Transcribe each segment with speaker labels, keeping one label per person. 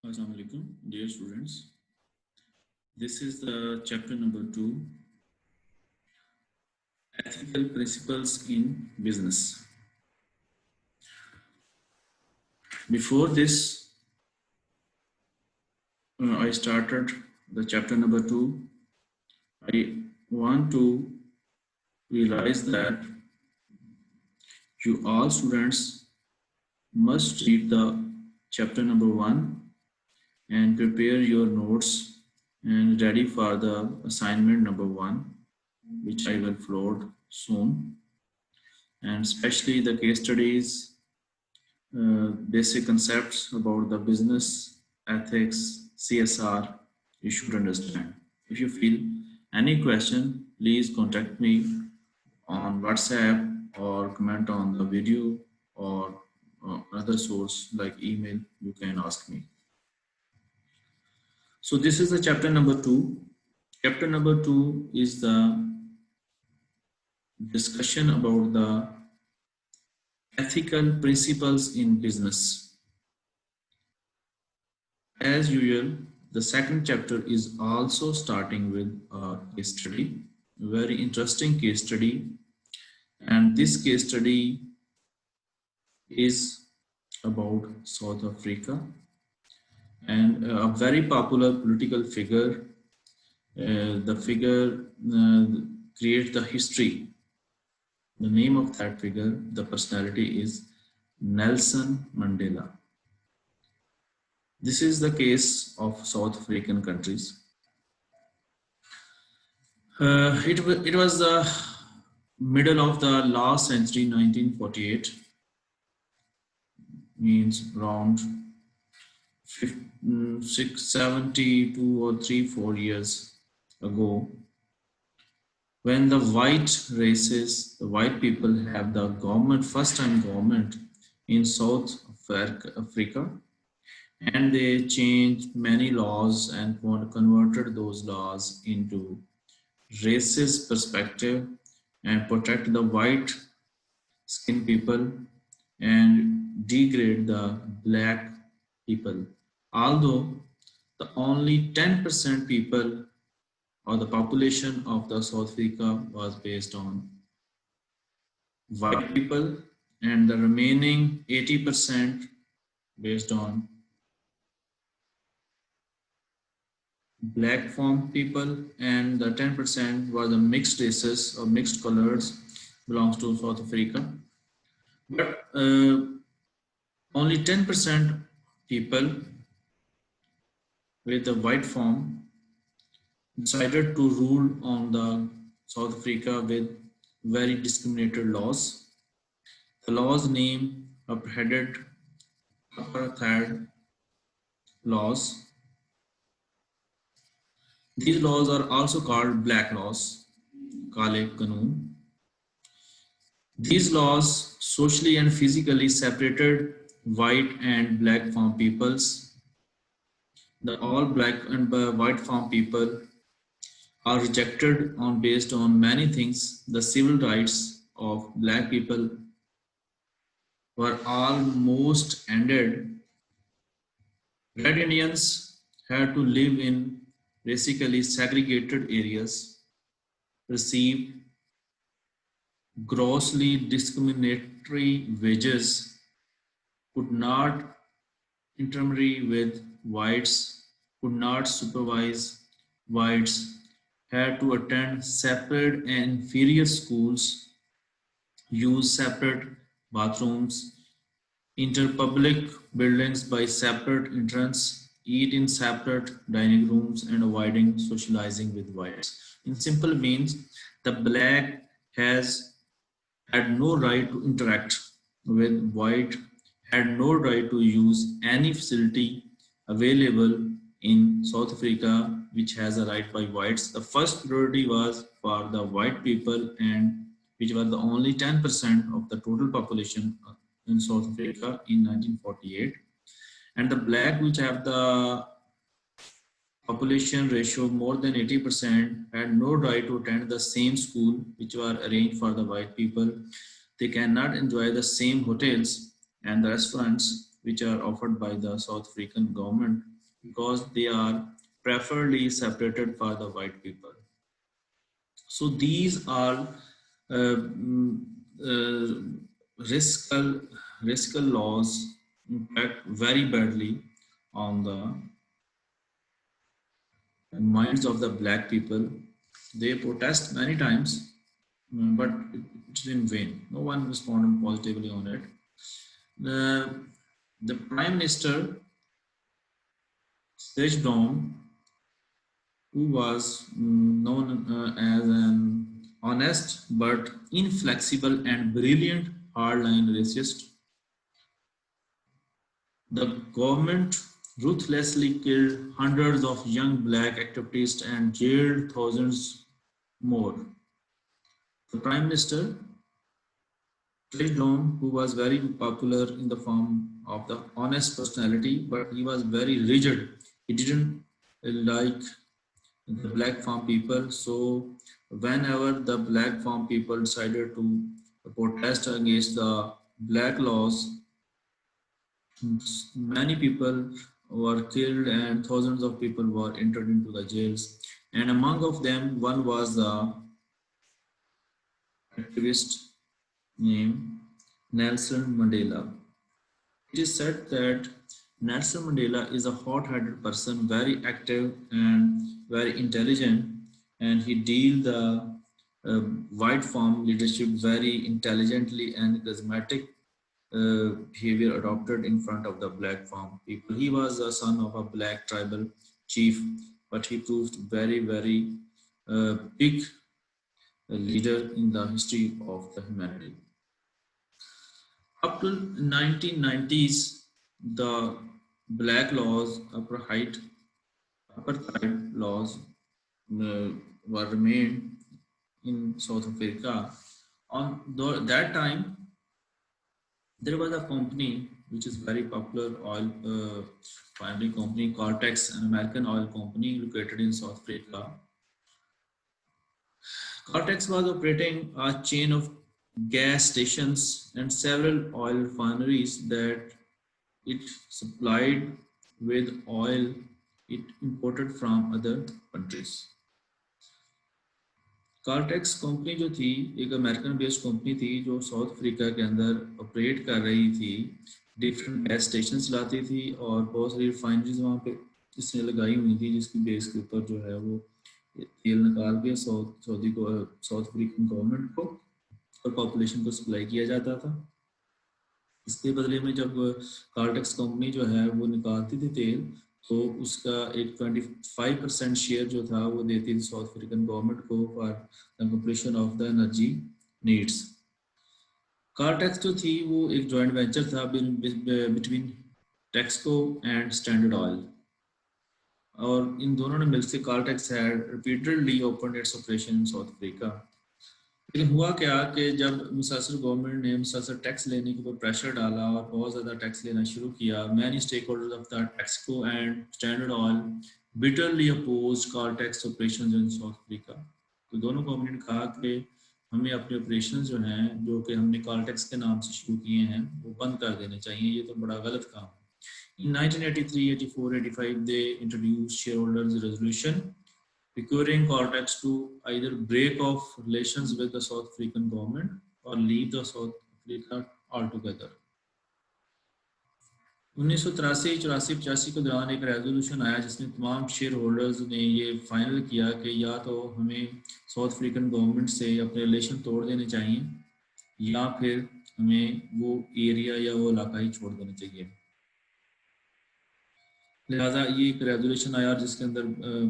Speaker 1: Assalamu alaikum, dear students. This is the chapter number 2, Ethical Principles in Business. Before this, I started the chapter number 2. I want to realize that you all students must read the chapter number 1 and prepare your notes and ready for the assignment number 1, which I will upload soon, and especially the case studies, basic concepts about the business, ethics, CSR, you should understand. If you feel any question, please contact me on WhatsApp or comment on the video or another source like email, you can ask me. So this is the chapter number 2. Chapter number 2 is the discussion about the ethical principles in business. As usual, the second chapter is also starting with a case study, a very interesting case study. And this case study is about South Africa and a very popular political figure. The figure creates the history. The name of that figure, the personality is Nelson Mandela. This is the case of South African countries. It was the middle of the last century, 1948, means around 672 or 4 years ago, when the white races, the white people have the government, first time government in South Africa, and they changed many laws and converted those laws into racist perspective and protect the white skin people and degrade the black people. Although the only 10% people or the population of the South Africa was based on white people, and the remaining 80% based on black farm people, and the 10% were the mixed races or mixed colors belongs to South Africa. But only 10% people with the white form decided to rule on the South Africa with very discriminated laws. The laws named headed apartheid laws. These laws are also called black laws, Kale Kanun. These laws socially and physically separated white and black farm peoples. The all black and white farm people are rejected on based on many things. The civil rights of black people were almost ended. Red Indians had to live in basically segregated areas, receive grossly discriminatory wages, could not intermarry with whites, could not supervise whites, had to attend separate and inferior schools, use separate bathrooms, enter public buildings by separate entrance, eat in separate dining rooms, and avoiding socializing with whites. In simple means, the black had no right to interact with white, had no right to use any facility available in South Africa which has a right by whites. The first priority was for the white people, and which were the only 10% of the total population in South Africa in 1948. And the black, which have the population ratio more than 80%, had no right to attend the same school which were arranged for the white people. They cannot enjoy the same hotels and the restaurants which are offered by the South African government. because they are preferably separated for the white people. So these are mm, riscal laws impact very badly on the minds of the black people. They protest many times, but it's in vain. No one responded positively on it. The Prime Minister Sejong, who was known as an honest but inflexible and brilliant hardline racist, the government ruthlessly killed hundreds of young black activists and jailed thousands more. The Prime Minister Sejong, who was very popular in the form of the honest personality, but he was very rigid. He didn't like the black farm people. So whenever the black farm people decided to protest against the black laws, many people were killed and thousands of people were entered into the jails. And among of them, one was the activist named Nelson Mandela. It is said that Nelson Mandela is a hot-headed person, very active and very intelligent, and he deal the white farm leadership very intelligently and charismatic behavior adopted in front of the black farm people. He was the son of a black tribal chief, but he proved very big leader in the history of the humanity. Up to 1990s, the black laws, apartheid laws were remained in South Africa. On that time, there was a company which is very popular oil refinery company, Cortex, an American oil company located in South Africa. Cortex was operating a chain of gas stations and several oil refineries that it supplied with oil it imported from other countries. Cortex company जो थी एक American based company थी जो south Africa के अंदर operate कर रही थी, डिफरेंट गैस स्टेशन चलाती थी और बहुत सारी रिफाइनरीज वहाँ पे इसने लगाई हुई थी जिसकी बेस के ऊपर जो है वो तेल निकाल के साउथ अफ्रीकन गवर्नमेंट को और पॉपुलेशन को सप्लाई किया जाता था। इसके बदले में जब कार्टेक्स कंपनी जो है वो निकालती थी तेल, तो उसका एक 25% शेयर जो था वो देती थी साउथ अफ्रीकन गवर्नमेंट को for the completion of the energy needs. Cortex जो थी वो एक जॉइंट वेंचर था बिटवीन टेक्सको एंड स्टैंडर्ड ऑयल, और इन दोनों ने मिलकर cortex had repeatedly opened its operation in South Africa. लेकिन हुआ क्या कि जब मुसलसल गवर्नमेंट ने मुसलसल टैक्स लेने के ऊपर प्रेशर डाला और बहुत ज़्यादा टैक्स लेना शुरू किया, many stakeholders of the Texaco and Standard Oil bitterly opposed Caltex operations in South Africa. तो दोनों गवर्नमेंट ने कहा कि हमें अपने ऑपरेशन जो हैं जो कि हमने कार्टेक्स के नाम से शुरू किए हैं वो बंद कर देने चाहिए, ये तो बड़ा गलत काम है। In 1983, 84, 85, they introduced shareholders resolution requiring Cortex to either break off relations with the South African government or leave the South Africa altogether. 1983-84-85 के दौरान एक रेजोल्यूशन आया जिसने तमाम शेयर होल्डर्स ने ये फाइनल किया कि या तो हमें साउथ अफ्रीकन गवर्नमेंट से अपने रिलेशन तोड़ देने चाहिए या फिर हमें वो एरिया या वो इलाका ही छोड़ देना चाहिए। लिहाजा ये एक रेजोल्यूशन आया जिसके अंदर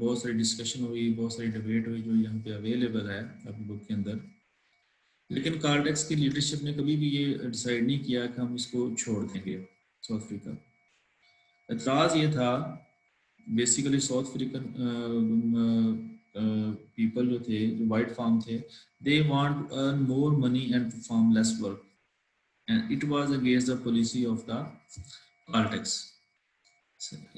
Speaker 1: बहुत सारी डिस्कशन हुई, बहुत सारी डिबेट हुई जो यहाँ पे अवेलेबल है अपनी बुक के अंदर। लेकिन कार्टेक्स की लीडरशिप ने कभी भी ये डिसाइड नहीं किया कि हम इसको छोड़ देंगे साउथ अफ्रीका। एतराज़ ये था बेसिकली साउथ अफ्रीकन पीपल जो थे, जो वाइट फार्म थे, they want to earn more money and perform less work and it was against the policy of the cartels.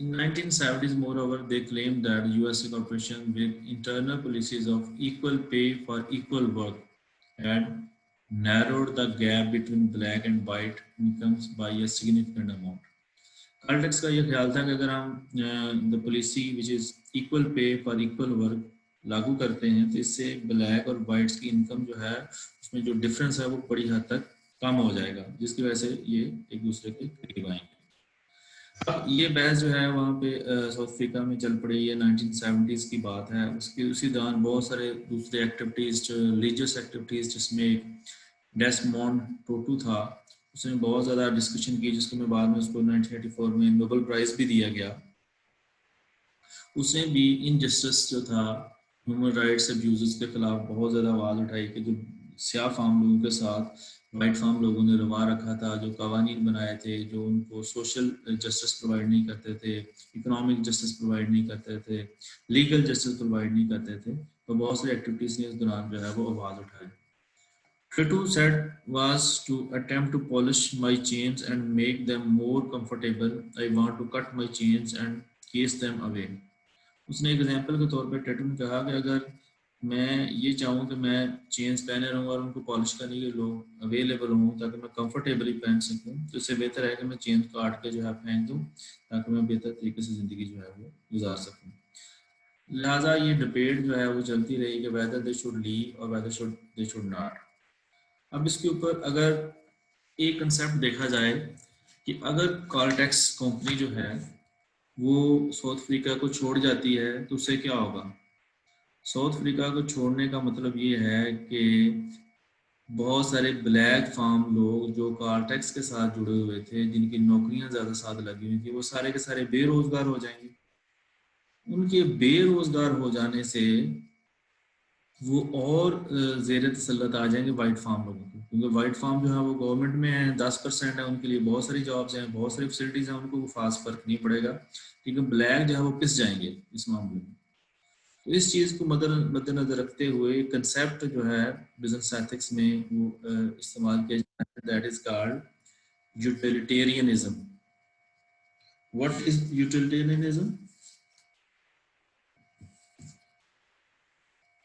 Speaker 1: In 1970s, moreover, they claimed that USA corporation with internal policies of equal pay for equal work had narrowed the gap between black and white incomes by a significant amount. Call tax का ये ख्याल था कि अगर हम the policy which is equal pay for equal work लागू करते हैं तो इससे ब्लैक और वाइट्स की इनकम जो है उसमें जो डिफरेंस है वो बड़ी हद तक कम हो जाएगा, जिसकी वजह से ये एक दूसरे के करीब आएंगे। अब ये बहस जो है वहाँ पे साउथ अफ्रीका में चल पड़ी, ये 1970s की बात है। उसकी उसी दौरान बहुत सारे दूसरे एक्टिविटीज़, रिलीजियस एक्टिविटीज़, जिसमें एक डेस्मोंड टोटू था, उसने बहुत ज़्यादा डिस्कशन की, जिसके में बाद में उसको 1984 में नोबेल प्राइज़ भी दिया गया। उसने भी इनजस्टिस जो था, ह्यूमन राइट्स अब्यूज़ के खिलाफ बहुत ज़्यादा आवाज़ उठाई कि जो स्याह फार्म लोगों के साथ वाइट फार्म लोगों ने रवा रखा था, जो कवानीन बनाए थे, जो उनको सोशल जस्टिस प्रोवाइड नहीं करते थे, इकोनॉमिक जस्टिस प्रोवाइड नहीं करते थे, लीगल जस्टिस प्रोवाइड नहीं करते थे, तो बहुत सारी एक्टिविटीज़ ने इस दौरान जो है वो आवाज़ उठाई। Cretu said was to attempt to polish my chains and make them more comfortable. I want to cut my chains and case them away. उसने एक एग्जाम्पल के तौर पे टेटू ने कहा कि अगर मैं ये चाहूँ कि मैं चेन्स पहने रहूँ और उनको पॉलिश करने के लोग अवेलेबल हों ताकि मैं कंफर्टेबली पहन सकूँ, तो इससे बेहतर है कि मैं चेन्स काट के जो है पहन दूँ ताकि मैं बेहतर तरीके से ज़िंदगी जो है वो गुजार सकूँ। लिहाजा ये डिबेट जो है वो चलती रही कि वेदर दे शुड लीव और weather should they should not. अब इसके ऊपर अगर एक कंसेप्ट देखा जाए कि अगर कॉलटेक्स कंपनी जो है वो साउथ अफ्रीका को छोड़ जाती है तो उससे क्या होगा। साउथ अफ्रीका को छोड़ने का मतलब ये है कि बहुत सारे ब्लैक फार्म लोग जो कॉलटेक्स के साथ जुड़े हुए थे, जिनकी नौकरियां ज़्यादा साथ लगी हुई थी, वो सारे के सारे बेरोज़गार हो जाएंगे। उनके बेरोज़गार हो जाने से वो और ज़ेर तसल्लुत आ जाएंगे वाइट फार्म लोगों को, क्योंकि वाइट फार्म जो है वो गवर्नमेंट में है, 10% है, उनके लिए बहुत सारी जॉब्स हैं, बहुत सारी फैसिलिटीज़ हैं, उनको वो खास फर्क नहीं पड़ेगा। लेकिन ब्लैक जो है वो पिस जाएंगे इस मामले में। तो इस चीज़ को मद्देनजर रखते हुए कंसेप्ट जो है बिजनेस एथिक्स में वो इस्तेमाल किया जाता है, that is called utilitarianism. What is utilitarianism?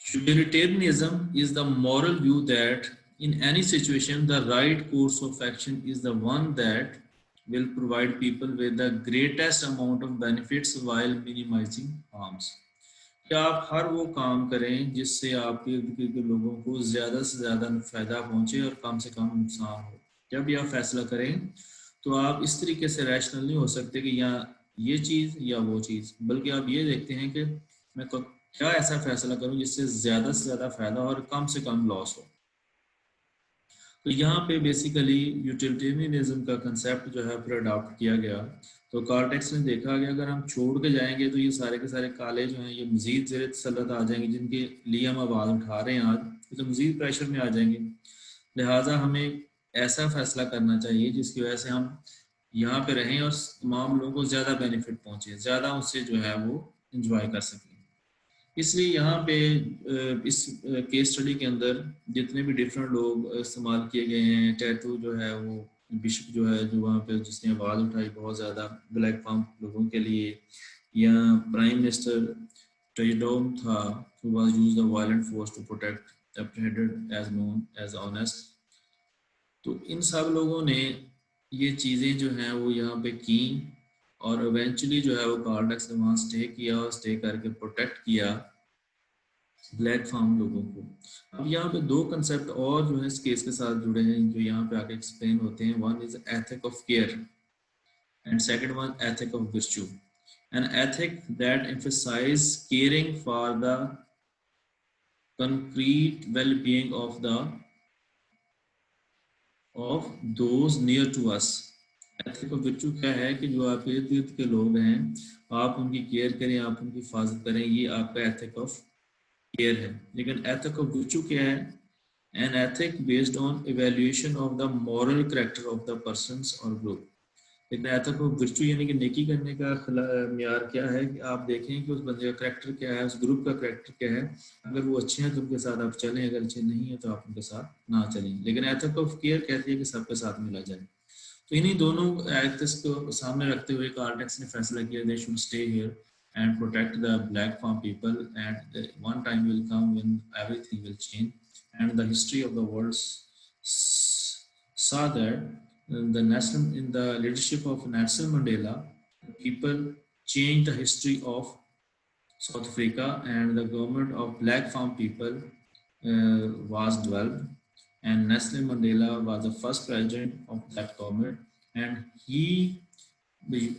Speaker 1: Utilitarianism is the moral view that in any situation the right course of action is the one that will provide people with the greatest amount of benefits while minimizing harms। कि आप हर वो काम करें जिससे आपके इर्द गिर्द के लोगों को ज़्यादा से ज़्यादा फ़ायदा पहुँचे और कम से कम नुकसान हो। जब ये आप फैसला करें तो आप इस तरीके से रैशनल नहीं हो सकते कि या ये चीज़ या वो चीज़, बल्कि आप ये देखते हैं कि मैं क्या ऐसा फैसला करूं जिससे ज़्यादा से ज़्यादा फ़ायदा और कम से कम लॉस हो। तो यहाँ पे बेसिकली यूटिलिटेरियनिज्म का कंसेप्ट जो है फिर अडॉप्ट किया गया। तो कॉर्टेक्स ने देखा कि अगर हम छोड़ के जाएंगे तो ये सारे के सारे काले जो हैं ये मज़ीद ज़ेर तसल्लुत आ जाएंगे, जिनके लिए हम आवाज़ उठा रहे हैं आज, ये तो मज़ीद प्रेशर में आ जाएंगे। लिहाजा हमें ऐसा फ़ैसला करना चाहिए जिसकी वजह से हम यहाँ पे रहें और तमाम लोगों को ज़्यादा बेनिफिट पहुँचे, ज़्यादा उससे जो है वो इंजॉय कर सकें। इसलिए यहाँ पे इस केस स्टडी के अंदर जितने भी डिफरेंट लोग इस्तेमाल किए गए हैं, टैटू जो है वो बिशप जो है जो वहाँ पे जिसने आवाज़ उठाई बहुत ज़्यादा ब्लैक फार्म लोगों के लिए, या प्राइम मिनिस्टर टेजडोम था who was used the violent force to protect apprehended as known as honest। तो इन सब लोगों ने ये चीज़ें जो हैं वो यहाँ पे की और इवेंचुअली जो है वो कार्डक्स ने वहाँ स्टे किया और स्टे करके प्रोटेक्ट किया ब्लैक फार्म लोगों को। अब यहाँ पे दो कंसेप्ट और जो है इस केस के साथ जुड़े हैं जो यहाँ पे आके एक्सप्लेन होते हैं। One is ethic of care and second one ethic of virtue। An ethic that emphasizes caring for the concrete well-being of those near to us। Ethic of virtue क्या है कि जो आपके इर्द गिर्द के लोग हैं आप उनकी केयर करें, आप उनकी हिफाजत करें, ये आपका एथिक ऑफ केयर है। लेकिन एथिक ऑफ virtue क्या है? An ethic based on evaluation of the moral character of the persons or group। लेकिन एथिक ऑफ virtue यानी कि नेकी करने का म्यार क्या है कि आप देखें कि उस बंदे का करेक्टर क्या है, उस ग्रुप का करेक्टर क्या है। अगर वो अच्छे हैं तो उनके साथ आप चलें, अगर अच्छे नहीं है तो आप उनके साथ ना चलें। लेकिन एथिक ऑफ केयर कहती है कि सबके साथ मिला जाए। तो इन्हीं दोनों एथिक्स को सामने रखते हुए कार्टेक्स ने फैसला किया they should stay here and protect the black farm people, and one time will come when everything will change, and the history of the world saw that in the leadership of Nelson Mandela, people changed the history of South Africa, and the government of black farm people was developed. And Nelson Mandela was the first president of that government, and he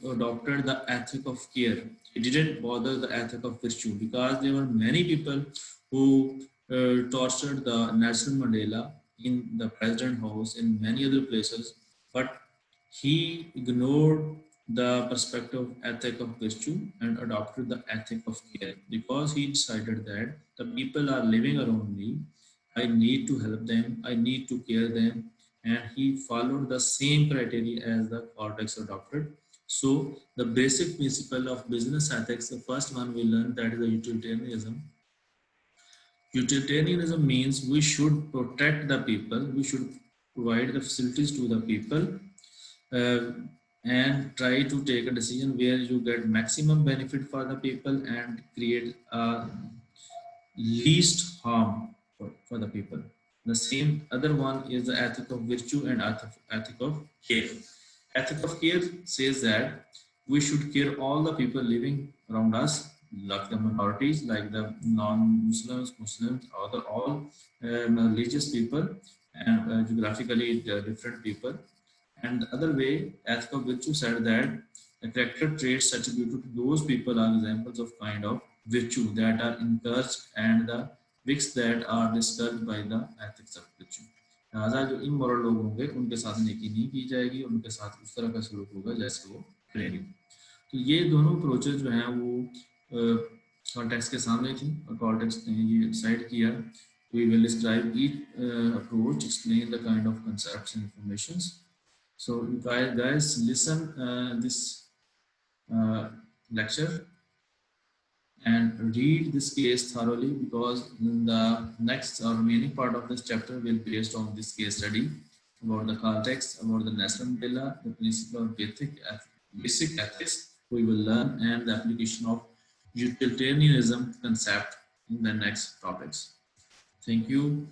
Speaker 1: adopted the ethic of care. He didn't bother the ethic of virtue because there were many people who tortured the Nelson Mandela in the president house in many other places, but he ignored the perspective ethic of virtue and adopted the ethic of care because he decided that the people are living around me. I need to help them, I need to care them, and he followed the same criteria as the cortex adopted. So the basic principle of business ethics, the first one we learned, that is the utilitarianism. Utilitarianism means we should protect the people, we should provide the facilities to the people, uh, and try to take a decision where you get maximum benefit for the people and create a least harm for the people. The same other one is the ethic of virtue and ethic of care. Ethic of care says that we should care all the people living around us, like the minorities, like the non-Muslims, Muslims, other all religious people, and geographically different people. And the other way, ethic of virtue said that the character traits attributed to those people are examples of kind of virtue that are encouraged and the vices that are discouraged by the ethics of virtue. लिहाजा जो immoral लोग होंगे उनके साथ नेकी नहीं की जाएगी, उनके साथ उस तरह का सलूक होगा जैसे वो करेंगे. तो ये दोनों अप्रोचेज जो हैं वो कॉर्टेक्स के सामने थी और कॉर्टेक्स ने ये डिसाइड किया. We will describe each approach, explain the kind of concepts and informations. So guys listen this lecture and read this case thoroughly because the next or remaining part of this chapter will be based on this case study about the context, about the Nelson Mandela, the principle of basic ethics we will learn, and the application of utilitarianism concept in the next topics. Thank you.